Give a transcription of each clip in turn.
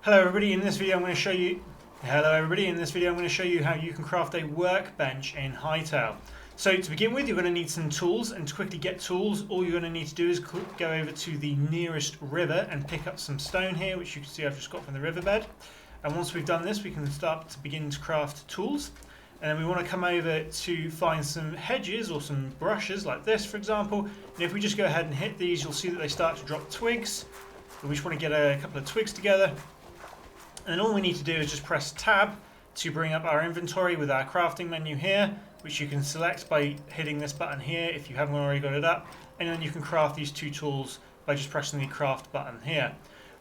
Hello everybody, in this video I'm going to show you how you can craft a workbench in Hytale. So to begin with, you're going to need some tools, and to quickly get tools, all you're going to need to do is go over to the nearest river and pick up some stone here, which you can see I've just got from the riverbed. And once we've done this, we can start to begin to craft tools. And then we want to come over to find some hedges or some brushes like this, for example. And if we just go ahead and hit these, you'll see that they start to drop twigs. We just want to get a couple of twigs together. And all we need to do is just press tab to bring up our inventory with our crafting menu here, which you can select by hitting this button here if you haven't already got it up. And then you can craft these two tools by just pressing the craft button here.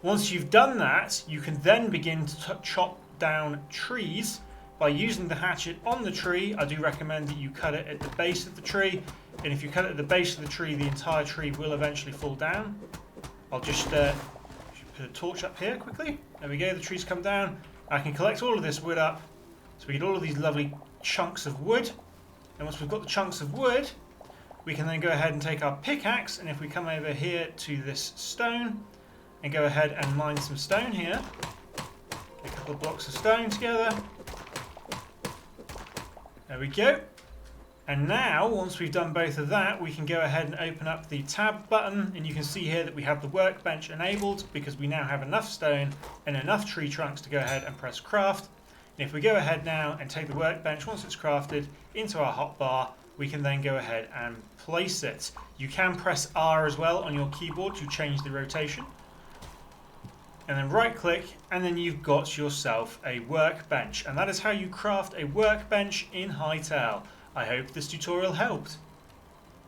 Once you've done that, you can then begin to chop down trees by using the hatchet on the tree. I do recommend that you cut it at the base of the tree, and if you cut it at the base of the tree, the entire tree will eventually fall down. I'll just put a torch up here quickly. There we go, the trees come down. I can collect all of this wood up, so we get all of these lovely chunks of wood. And once we've got the chunks of wood, we can then go ahead and take our pickaxe, and if we come over here to this stone and go ahead and mine some stone here, a couple of blocks of stone together. There we go. And now, once we've done both of that, we can go ahead and open up the tab button, and you can see here that we have the workbench enabled because we now have enough stone and enough tree trunks to go ahead and press craft. And if we go ahead now and take the workbench, once it's crafted, into our hotbar, we can then go ahead and place it. You can press R as well on your keyboard to change the rotation. And then right click, and then you've got yourself a workbench. And that is how you craft a workbench in Hytale. I hope this tutorial helped.